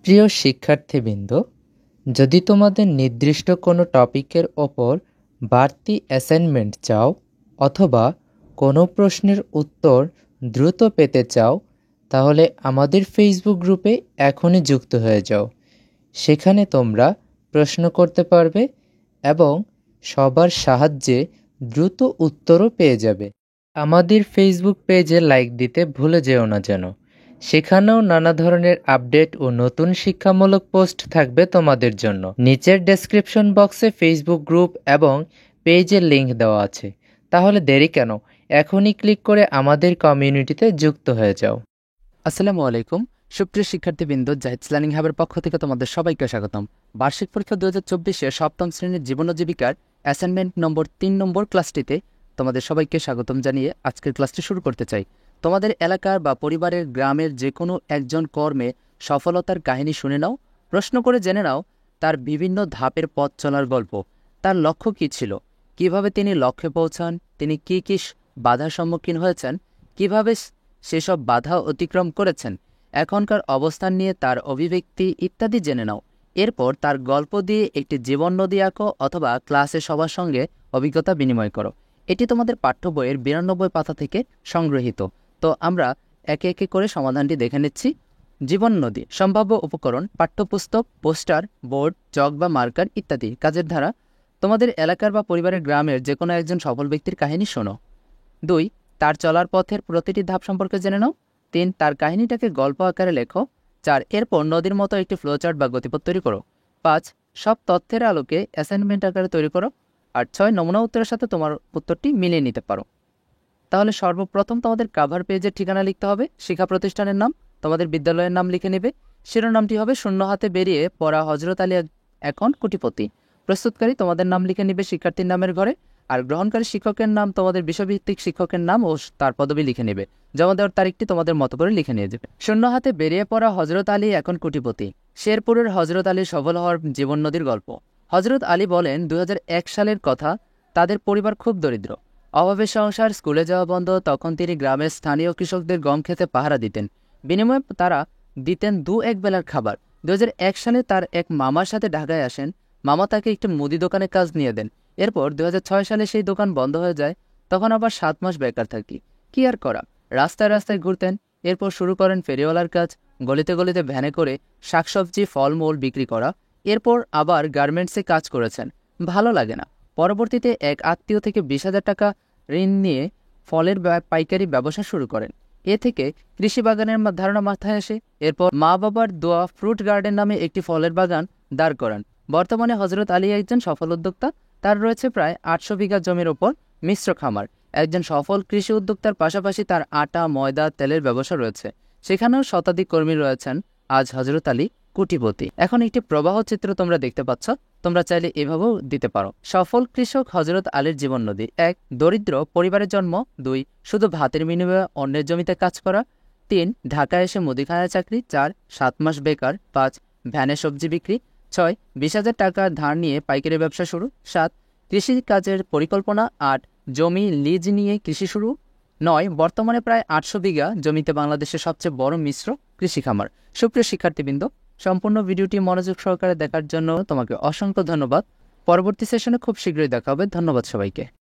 প্রিয় শিক্ষার্থীবৃন্দ, যদি তোমাদের নির্দিষ্ট কোনো টপিকের ওপর বাড়তি অ্যাসাইনমেন্ট চাও অথবা কোনো প্রশ্নের উত্তর দ্রুত পেতে চাও, তাহলে আমাদের ফেসবুক গ্রুপে এখনই যুক্ত হয়ে যাও। সেখানে তোমরা প্রশ্ন করতে পারবে এবং সবার সাহায্যে দ্রুত উত্তরও পেয়ে যাবে। আমাদের ফেসবুক পেজে লাইক দিতে ভুলে যেও না যেন। সেখানেও নানা ধরনের আপডেট ও নতুন শিক্ষামূলক পোস্ট থাকবে তোমাদের জন্য। নিচের ডেসক্রিপশন বক্সে ফেসবুক গ্রুপ এবং পেজের লিংক দেওয়া আছে। তাহলে দেরি কেন, এখনই ক্লিক করে আমাদের কমিউনিটিতে যুক্ত হয়ে যাও। আসসালামু আলাইকুম সুপ্রিয় শিক্ষার্থীবৃন্দ, জাহিদস লার্নিং হাবের পক্ষ থেকে তোমাদের সবাইকে স্বাগতম। বার্ষিক পরীক্ষা 2024-এ সপ্তম শ্রেণীর জীবন ও জীবিকার অ্যাসাইনমেন্ট নম্বর 3 নম্বর ক্লাসটিতে তোমাদের সবাইকে স্বাগতম জানিয়ে আজকের ক্লাসটি শুরু করতে চাই। তোমাদের এলাকার বা পরিবারের গ্রামের যে কোনো একজন কর্মে সফলতার কাহিনী শুনে নাও, প্রশ্ন করে জেনে নাও তার বিভিন্ন ধাপের পথ চলার গল্প। তার লক্ষ্য কী ছিল, কিভাবে তিনি লক্ষ্যে পৌঁছান, তিনি কী কী বাধার সম্মুখীন হয়েছেন, কিভাবে সেসব বাধা অতিক্রম করেছেন, এখনকার অবস্থান নিয়ে তার অভিব্যক্তি ইত্যাদি জেনে নাও। এরপর তার গল্প দিয়ে একটি জীবন নদী আঁকো অথবা ক্লাসে সবার সঙ্গে অভিজ্ঞতা বিনিময় করো। এটি তোমাদের পাঠ্য বইয়ের 92 পাতা থেকে সংগৃহীত। তো আমরা একে একে করে সমাধানটি দেখে নিচ্ছি। জীবন নদী, সম্ভাব্য উপকরণ: পাঠ্যপুস্তক, পোস্টার, বোর্ড, চক বা মার্কার ইত্যাদি। কাজের ধারা: তোমাদের এলাকার বা পরিবারের গ্রামের যে কোনো একজন সফল ব্যক্তির কাহিনী শোনো। 2, তার চলার পথের প্রতিটি ধাপ সম্পর্কে জেনে নাও। 3, তার কাহিনীটাকে গল্প আকারে লেখো। 4, এরপর নদীর মতো একটি ফ্লোচার্ট বা গতিপথ তৈরি করো। 5, সব তথ্যের আলোকে অ্যাসাইনমেন্ট আকারে তৈরি করো। আর 6, নমুনা উত্তরের সাথে তোমার উত্তরটি মিলিয়ে নিতে পারো। তাহলে সর্বপ্রথম তোমাদের কাভার পেজের ঠিকানা লিখতে হবে, শিক্ষা প্রতিষ্ঠানের নাম, তোমাদের বিদ্যালয়ের নাম লিখে নেবে। শিরোনামটি হবে শূন্য হাতে বেরিয়ে পড়া হযরত আলী এখন কোটিপতি। প্রস্তুতকারী তোমাদের নাম লিখে নেবে শিক্ষার্থীর নামের ঘরে, আর গ্রহণকারী শিক্ষকের নাম তোমাদের বিষয়ভিত্তিক শিক্ষকের নাম ও তার পদবি লিখে নেবে। জমা দেওয়ার তারিখটি তোমাদের মতো করে লিখে নিয়ে যাবে। শূন্য হাতে বেরিয়ে পড়া হযরত আলী এখন কোটিপতি। শেরপুরের হযরত আলীর সফল হওয়ার জীবন নদীর গল্প। হযরত আলী বলেন, 2001 সালের কথা। তাদের পরিবার খুব দরিদ্র, অভাবের সংসার, স্কুলে যাওয়া বন্ধ। তখন তিনি গ্রামের স্থানীয় কৃষকদের গম খেতে পাহারা দিতেন। বিনিময়ে তারা দিতেন 2-1 বেলার খাবার। 2001 সালে তার এক মামার সাথে ঢাকায় আসেন। মামা তাকে একটি মুদি দোকানে কাজ নিয়ে দেন। এরপর 2006 সালে সেই দোকান বন্ধ হয়ে যায়। তখন আবার 7 মাস বেকার থাকি। কি আর করা, রাস্তায় রাস্তায় ঘুরতেন। এরপর শুরু করেন ফেরিওয়ালার কাজ, গলিতে গলিতে ভ্যানে করে শাকসবজি ফলমূল বিক্রি করা। এরপর আবার গার্মেন্টসে কাজ করেছেন, ভালো লাগে না। পরবর্তীতে এক আত্মীয় থেকে 20,000 টাকা ঋণ নিয়ে ফলের পাইকারি ব্যবসা শুরু করেন। এ থেকে কৃষি বাগানের ধারণা মাথায় আসে। এরপর মা বাবার দোয়া ফ্রুট গার্ডেন নামে একটি ফলের বাগান দাঁড় করান। বর্তমানে হযরত আলী একজন সফল উদ্যোক্তা। তার রয়েছে প্রায় 800 বিঘা জমির ওপর মিশ্র খামার। একজন সফল কৃষি উদ্যোক্তার পাশাপাশি তার আটা, ময়দা, তেলের ব্যবসা রয়েছে। সেখানেও শতাধিক কর্মী রয়েছেন। আজ হযরত আলী কোটিপতি। এখন একটি প্রবাহ চিত্র তোমরা দেখতে পাচ্ছ, তোমরা চাইলে এভাবেও দিতে পারো। সফল কৃষক হযরত আলীর জীবন নদী: 1, দরিদ্র পরিবারের জন্ম। 2, শুধু ভাতের বিনিময়ে অন্যের জমিতে কাজ করা। 3, ঢাকায় এসে মুদিখানায় চাকরি। 4, 7 মাস বেকার। 5, ভ্যানে সবজি বিক্রি। 6, 20,000 টাকা ধার নিয়ে পাইকারি ব্যবসা শুরু। 7, কৃষি কাজের পরিকল্পনা। 8, জমি লিজ নিয়ে কৃষি শুরু। 9, বর্তমানে প্রায় 800 বিঘা জমিতে বাংলাদেশের সবচেয়ে বড় মিশ্র কৃষি খামার। সুপ্রিয় শিক্ষার্থীবৃন্দ, সম্পূর্ণ ভিডিওটি মনোযোগ সহকারে দেখার জন্য তোমাকে অসংখ্য ধন্যবাদ। পরবর্তী সেশনে খুব শীঘ্রই দেখা হবে। ধন্যবাদ সবাইকে।